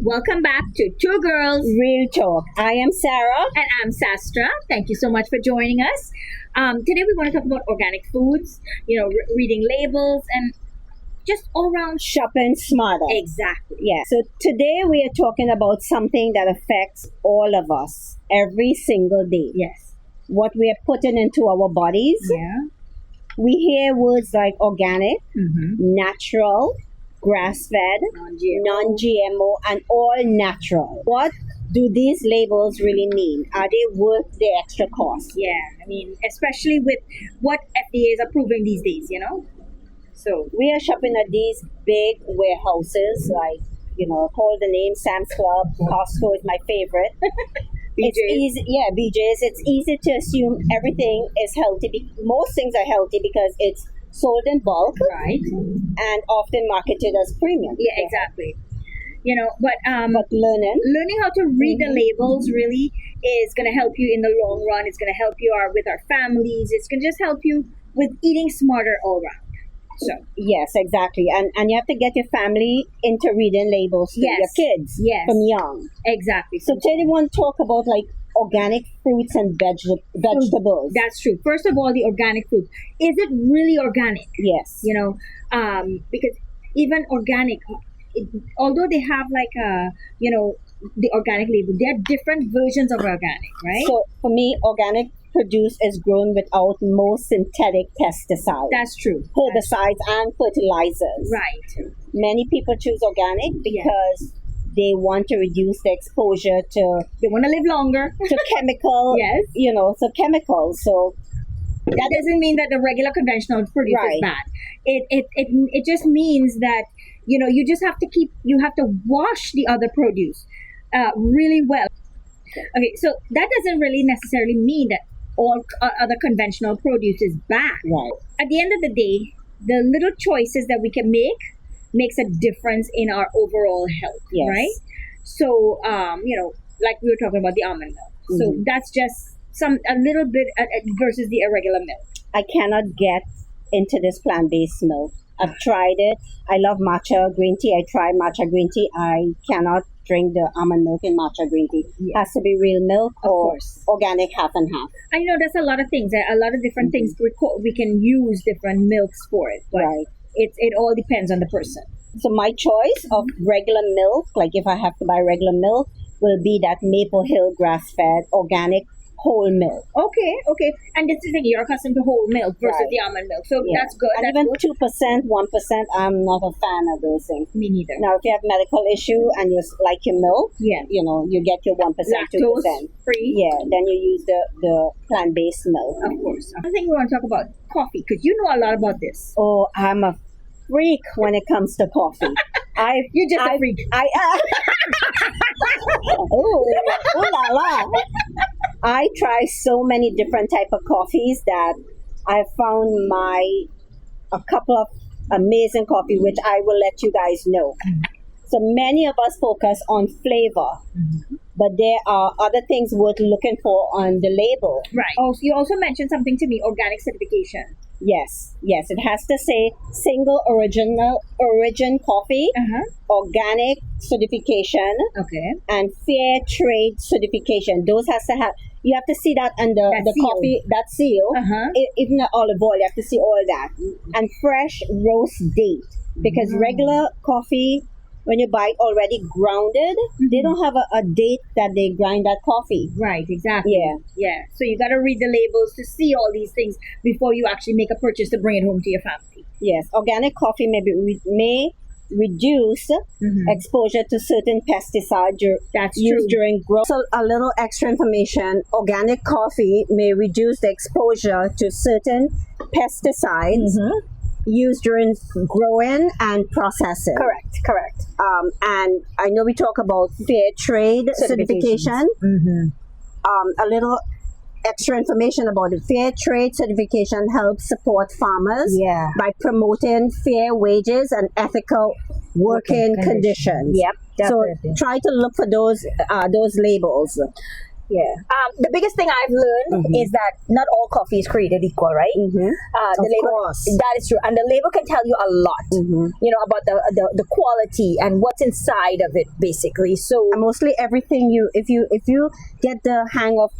Welcome back to Two Girls Real Talk. I am Sarah. and I'm Sastra. Thank you so much for joining us. Today we want to talk about organic foods, reading labels and just all around Shopping smarter. Exactly. Yeah. So today we are talking about something that affects all of us every single day. Yes. What we are putting into our bodies. Yeah. We hear words like organic, natural, grass-fed, non-GMO, and all natural. What do these labels really mean? Are they worth the extra cost? Yeah. I mean, especially with what FDA is approving these days, So, We are shopping at these big warehouses, like, call the name Sam's Club. Costco is my favorite. It's BJ's. easy, yeah, BJ's. It's easy to assume everything is healthy. Most things are healthy because it's sold in bulk Right. and often marketed as premium. Yeah, exactly. But But learning how to read the labels really is going to help you in the long run. It's going to help you with our families. It's going to just help you with eating smarter all around. So, yes, exactly. And you have to get your family into reading labels to Yes. your kids Yes. from young. exactly. So today we want to talk about like organic fruits and vegetables. That's true. First of all, the organic fruit. Is it really organic? Yes. Because even organic, although they have the organic label, there are different versions of organic, right? So for me, organic produce is grown without most synthetic pesticides, That's true. herbicides, and fertilizers. Right. Many people choose organic because they want to reduce the exposure to They want to live longer. chemical. Yes. Chemicals. So That doesn't mean that the regular conventional produce is Right. bad. It just means that you just have to wash the other produce really well. Okay, so that doesn't really necessarily mean that all other conventional produce is bad. right. At the end of the day, the little choices that we can make makes a difference in our overall health, Yes. right? So, like we were talking about the almond milk. So that's just a little bit versus the irregular milk. I cannot get into this plant-based milk. I've tried it. I love matcha green tea. I tried matcha green tea. I cannot drink the almond milk in matcha green tea. It has to be real milk or course. organic half and half. I know there's a lot of things, a lot of different things we can use different milks for it, but Right. it all depends on the person. So my choice of regular milk, like if I have to buy regular milk, will be that Maple Hill grass-fed organic whole milk. Okay. And this is the thing, you're accustomed to whole milk versus Right. the almond milk. So Yeah. that's good. And That's even good. 2%, 1%, I'm not a fan of those things. Me neither. Now, if you have medical issue and you like your milk, Yeah. you get your 1%, Lactose 2%. free. Yeah, then you use the plant-based milk. Of course. One thing we want to talk about coffee, because you know a lot about this. Oh, I'm a freak when it comes to coffee. You're just a freak. Oh la la! I try so many different type of coffees that I found a couple of amazing coffee, which I will let you guys know. So many of us focus on flavor, but there are other things worth looking for on the label. Right. Oh, so you also mentioned something to me, organic certification. Yes, it has to say single origin coffee, organic certification, Okay. and fair trade certification. Those has to have. You have to see that under That the seal. coffee, that seal. Even the olive oil, you have to see all that. And fresh roast date, because regular coffee, when you buy it already grounded, they don't have a date that they grind that coffee. Right, exactly. Yeah. Yeah. So you got to read the labels to see all these things before you actually make a purchase to bring it home to your family. Yes, organic coffee may reduce exposure to certain pesticides That's used true. during growth. So a little extra information, organic coffee may reduce the exposure to certain pesticides used during growing and processing. Correct. And I know we talk about fair trade certification. A little extra information about it. Fair trade certification helps support farmers by promoting fair wages and ethical working conditions. Yep. So Definitely. try to look for those labels. Yeah. The biggest thing I've learned is that not all coffee is created equal, right? Of course. That is true, and the label can tell you a lot, about the quality and what's inside of it, basically. So And mostly everything if you get the hang of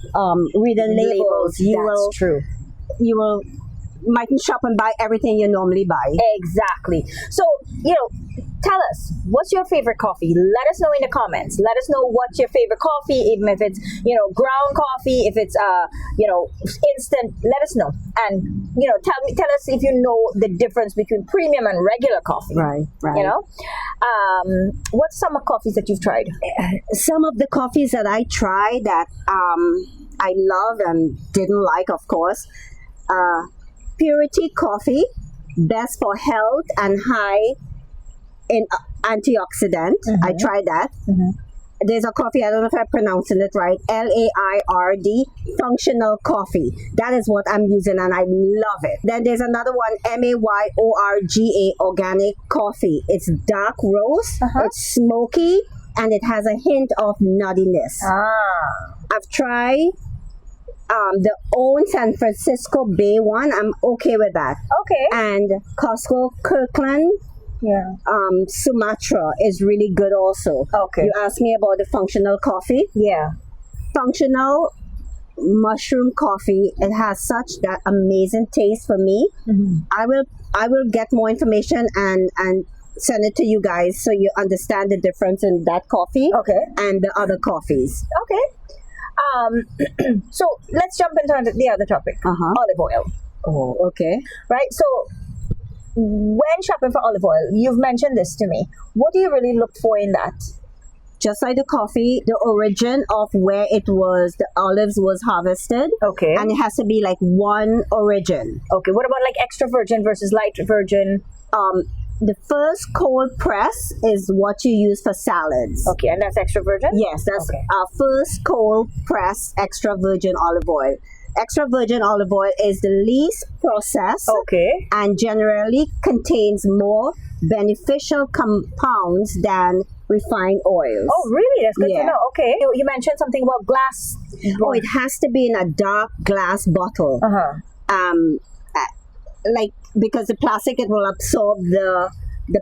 reading labels, true. you will mightn't shop and buy everything you normally buy. Exactly. So, tell us, what's your favorite coffee? Let us know in the comments. Let us know what's your favorite coffee, even if it's, ground coffee, if it's, instant, let us know. And, tell us if you know the difference between premium and regular coffee. Right. What's some of coffees that you've tried? Some of the coffees that I tried that I love and didn't like, of course, Purity Coffee, best for health and high in antioxidant. I tried that. There's a coffee, I don't know if I'm pronouncing it right, LAIRD, functional coffee. That is what I'm using and I love it. Then there's another one, MAYORGA, organic coffee. It's dark roast, it's smoky, and it has a hint of nuttiness. I've tried the own San Francisco Bay one. I'm okay with that. Okay. And Costco Kirkland Sumatra is really good also. Okay. You asked me about the functional coffee. Yeah. Functional mushroom coffee. It has such that amazing taste for me. I will get more information and send it to you guys so you understand the difference in that coffee and the other coffees. Okay. So let's jump into the other topic. Olive oil. Oh, okay. Right. So when shopping for olive oil, you've mentioned this to me. What do you really look for in that? Just like the coffee, the origin of where it was, the olives was harvested. Okay. And it has to be like one origin. Okay. What about like extra virgin versus light virgin? The first cold press is what you use for salads. Okay, and that's extra virgin? Yes, that's our first cold press extra virgin olive oil. Extra virgin olive oil is the least processed and generally contains more beneficial compounds than refined oils. Oh, really? That's good to know. Okay. You mentioned something about glass. Oh, it has to be in a dark glass bottle. Because the plastic, it will absorb the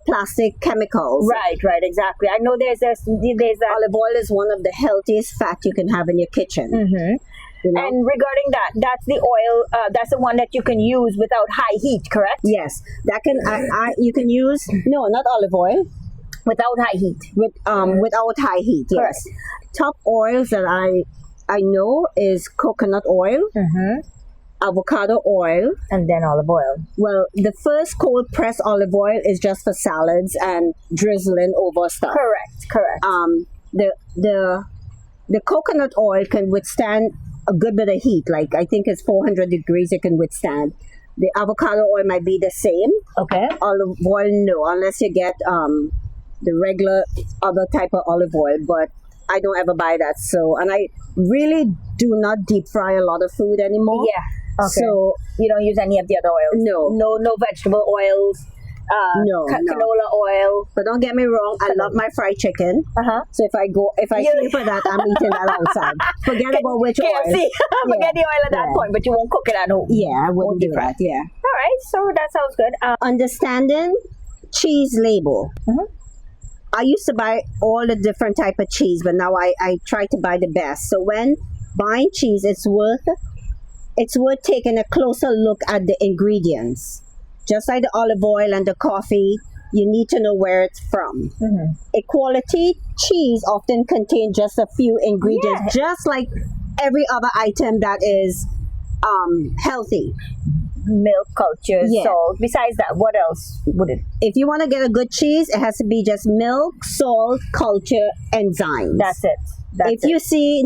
plastic chemicals. Right, exactly. I know there's that. Olive oil is one of the healthiest fat you can have in your kitchen. And regarding that, that's the oil. That's the one that you can use without high heat, correct? Yes, that can. You can use not olive oil without high heat. Without high heat. Yes. Correct. Top oils that I know is coconut oil. Avocado oil, and then olive oil. Well, the first cold pressed olive oil is just for salads and drizzling over stuff. Correct. The coconut oil can withstand a good bit of heat. Like I think it's 400 degrees it can withstand. The avocado oil might be the same. Okay. Olive oil, no, unless you get the regular other type of olive oil. But I don't ever buy that. So, and I really do not deep fry a lot of food anymore. Yeah. Okay. So you don't use any of the other oils? No vegetable oils? No. Canola oil? But don't get me wrong, I love my fried chicken. So if I pay for that, I'm eating that outside. Forget about which oil. Forget the oil at that point, but you won't cook it at home. Yeah, I wouldn't do that. Yeah. All right, so that sounds good. Understanding cheese label. I used to buy all the different type of cheese, but now I try to buy the best. So when buying cheese, it's worth taking a closer look at the ingredients. Just like the olive oil and the coffee, you need to know where it's from. A quality cheese often contains just a few ingredients, just like every other item that is healthy. Milk, culture, salt. Besides that, what else would it? If you want to get a good cheese, it has to be just milk, salt, culture, enzymes. That's it. If you see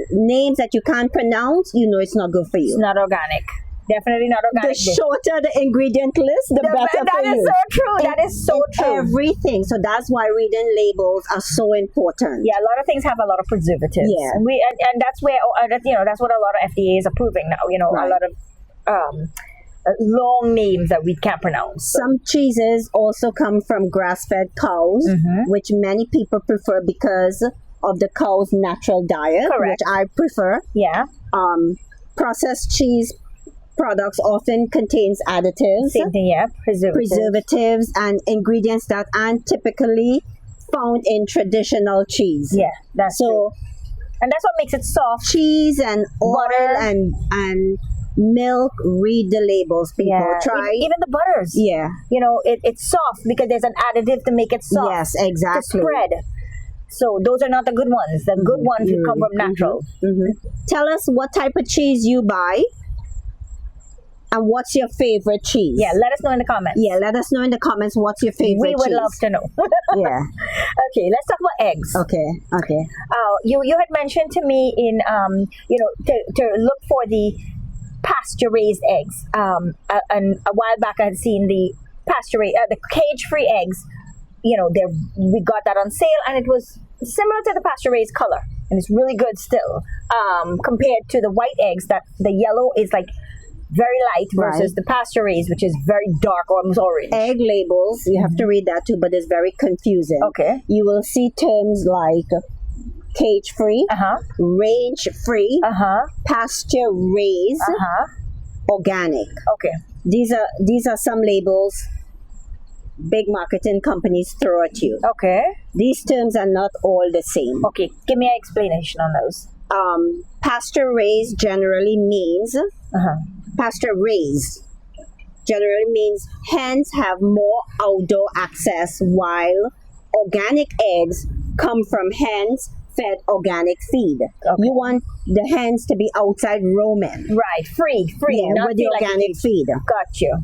names that you can't pronounce, you know it's not good for you. It's not organic. Definitely not organic. The shorter the ingredient list, the better for you. That is so true. That is so true. Everything. So that's why reading labels are so important. Yeah, a lot of things have a lot of preservatives. Yeah, and that's where that's what a lot of FDA is approving now. A lot of long names that we can't pronounce. Some cheeses also come from grass-fed cows, which many people prefer because of the cow's natural diet, Correct. which I prefer. Yeah. Processed cheese products often contains additives, Same thing. Yeah. preservatives, and ingredients that aren't typically found in traditional cheese. Yeah. That's So true. And that's what makes it soft. cheese and oil Butter. and milk, read the labels, people. Yeah. Try. Even the butters. Yeah. You know, it's soft because there's an additive to make it soft. Yes, To exactly. spread. So those are not the good ones. The good ones will come from natural. Tell us what type of cheese you buy and what's your favorite cheese. Yeah, let us know in the comments. Yeah, let us know in the comments what's your favorite We would cheese. love to know. Yeah. Okay, let's talk about eggs. Okay. You had mentioned to me in to look for the pasture raised eggs. And a while back I had seen the the cage free eggs. You know, we got that on sale, and it was similar to the pasture raised color, and it's really good still. Compared to the white eggs, that the yellow is like very light versus the pasture raised, which is very dark, almost orange. Egg labels, you have to read that too, but it's very confusing. Okay. You will see terms like cage free, range free, pasture raised, organic. Okay. These are some labels big marketing companies throw at you. Okay. These terms are not all the same. Okay. Give me an explanation on those. Pasture raised generally means pasture raised generally means hens have more outdoor access, while organic eggs come from hens fed organic feed. Okay. You want the hens to be outside roaming. Right. Free. Yeah, Not with the feel like organic feed. Got you.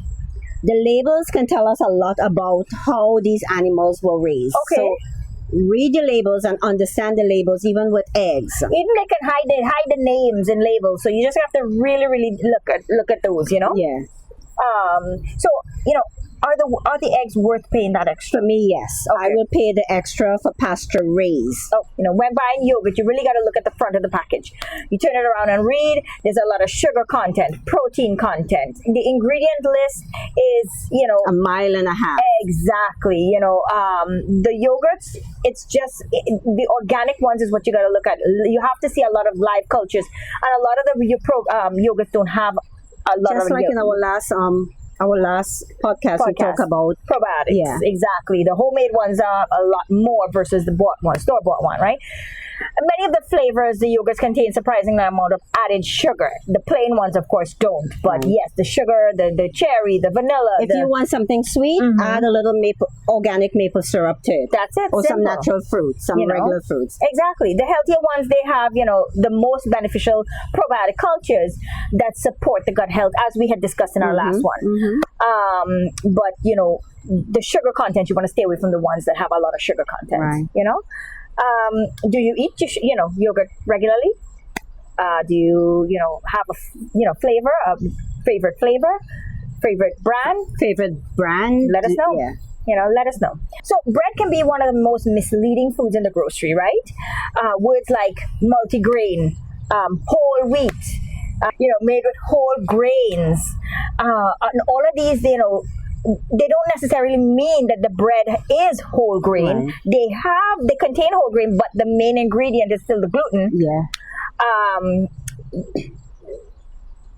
The labels can tell us a lot about how these animals were raised. Okay. So read the labels and understand the labels, even with eggs. Even they can hide the names in labels, so you just have to really look at those. You know. Yeah. So are the eggs worth paying that extra? For me, yes. Okay. I will pay the extra for pasture raised. Oh, when buying yogurt, you really got to look at the front of the package. You turn it around and read. There's a lot of sugar content, protein content. The ingredient list is, A mile and a half. exactly. The yogurts, it's just the organic ones is what you got to look at. You have to see a lot of live cultures, and a lot of the yogurts don't have a lot Just of like in our last podcast, we talk about probiotics. Yeah. Exactly. The homemade ones are a lot more versus the store-bought one, right? Many of the flavors, the yogurts contain surprising amount of added sugar. The plain ones, of course, don't. But yes, the sugar, the cherry, the vanilla. if you want something sweet, add a little organic maple syrup to it. That's it. Or some simple. natural fruits, some regular fruits. Exactly. The healthier ones, they have, the most beneficial probiotic cultures that support the gut health, as we had discussed in our last one. But, the sugar content, you want to stay away from the ones that have a lot of sugar content, Right. Do you eat, yogurt regularly? Do you, have a, flavor, a favorite flavor, favorite brand? Favorite brand? Let us know. Yeah. Let us know. So bread can be one of the most misleading foods in the grocery, right? Words like multigrain, whole wheat, made with whole grains, and all of these, they don't necessarily mean that the bread is whole grain. Right. They contain whole grain, but the main ingredient is still the gluten. Yeah.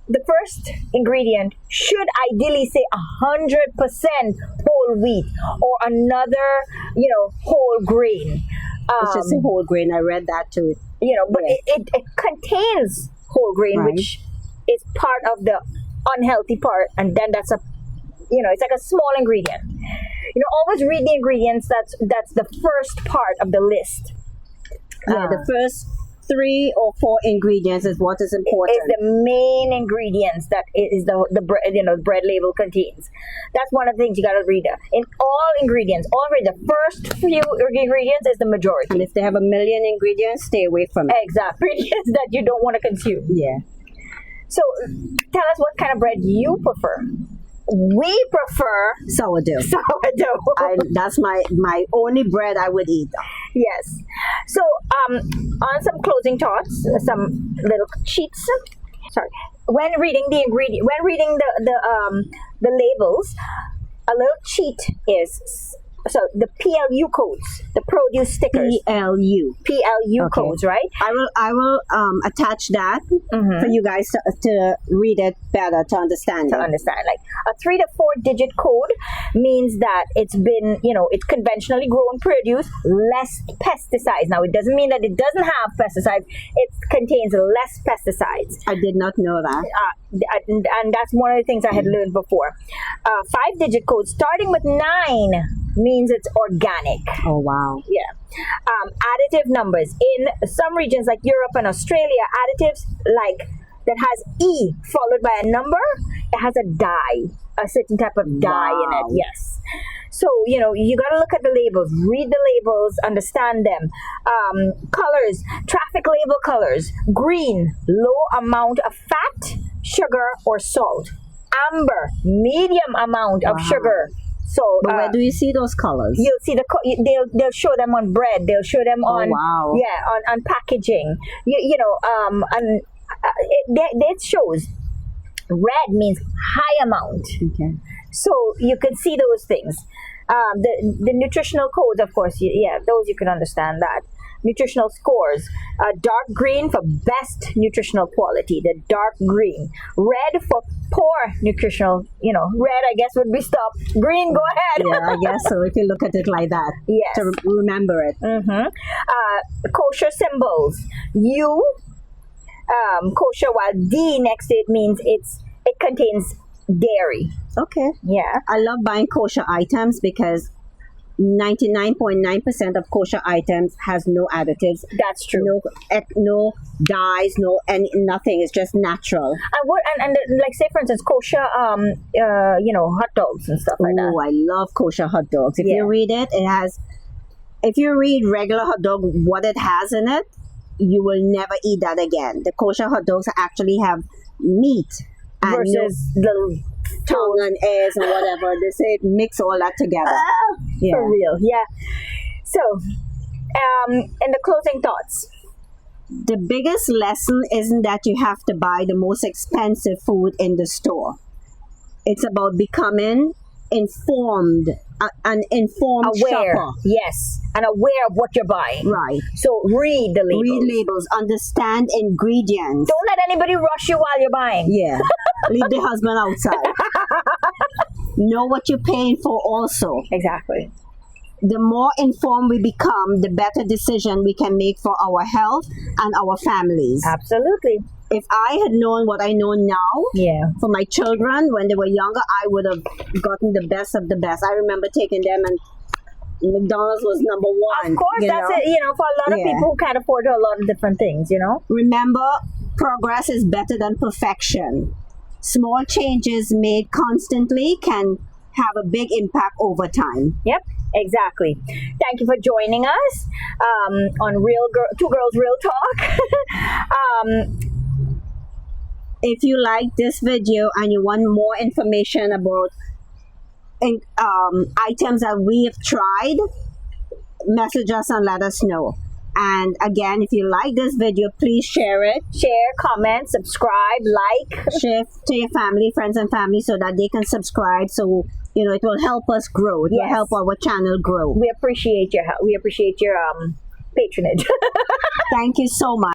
The first ingredient should ideally say 100% whole wheat or another, whole grain. It's just a whole grain. I read that too. But Yeah. it contains whole grain, Right. which is part of the unhealthy part, and then that's it's like a small ingredient. Always read the ingredients. That's the first part of the list. Yeah, the first 3 or 4 ingredients is what is important. Is the main ingredients that is the bread, bread label contains. That's one of the things you got to read. In all ingredients, the first few ingredients is the majority. And if they have 1 million ingredients, stay away from it. Exact ingredients that you don't want to consume. Yeah. So, tell us what kind of bread you prefer. We prefer Sourdough. sourdough. That's my only bread I would eat. Yes. So, on some closing thoughts, some little cheats. Sorry. When reading the the labels, a little cheat is so the PLU codes, the produce stickers, PLU. PLU Okay. codes, right? I will attach that for you guys to read it better, to understand To it. understand, like a 3 to 4 digit code means that it's been, it's conventionally grown produce, less pesticides. Now, it doesn't mean that it doesn't have pesticides. It contains less pesticides. I did not know that. And that's one of the things I had learned before. 5-digit code starting with 9 means it's organic. Oh, wow. Yeah. Additive numbers in some regions like Europe and Australia, additives like that has E followed by a number, it has a dye, a certain type of dye in Wow. it. Yes. So, you got to look at the labels, read the labels, understand them. Colors, traffic label colors. Green, low amount of fat, sugar, or salt. Amber, medium amount of Wow. sugar. So, But where do you see those colors? you'll see they'll show them on bread. They'll show them on wow. on packaging. And it shows red means high amount. Okay. So you can see those things. The nutritional codes, of course, those you can understand that. Nutritional scores, dark green for best nutritional quality, the dark green. Red for poor nutritional, red I guess would be stop. Green, go ahead. Yeah, I guess so, if you look at it like that. Yes. To remember it. Kosher symbols. U, kosher, while D next to it means it contains dairy. Okay. Yeah. I love buying kosher items because 99.9% of kosher items has no additives, That's true. no dyes, nothing. It's just natural. And like say for instance kosher hot dogs and stuff like that. Oh, I love kosher hot dogs. If Yeah. you read it, if you read regular hot dog, what it has in it, you will never eat that again. The kosher hot dogs actually have meat and Versus the tongue and eggs and whatever. They say mix all that together. Yeah. For real, yeah. So, in the closing thoughts. The biggest lesson isn't that you have to buy the most expensive food in the store. It's about becoming informed, an informed Aware, shopper. yes, and aware of what you're buying. Right. So read the labels. Read labels, understand ingredients. Don't let anybody rush you while you're buying. Yeah. Leave the husband outside. Know what you're paying for also. Exactly. The more informed we become, the better decision we can make for our health and our families. Absolutely. If I had known what I know now, Yeah. for my children when they were younger, I would have gotten the best of the best. I remember taking them, and McDonald's was number one. Of course, that's it. For a lot of Yeah. people who can't afford a lot of different things. Remember, progress is better than perfection. Small changes made constantly can have a big impact over time. Yep, exactly. Thank you for joining us on Two Girls Real Talk. If you like this video and you want more information about items that we have tried, message us and let us know. And again, if you like this video, please share it. Share, comment, subscribe, like. Share to your family, friends and family, so that they can subscribe. So, it will help us grow. It will Yes. help our channel grow. We appreciate your help. We appreciate your patronage. Thank you so much.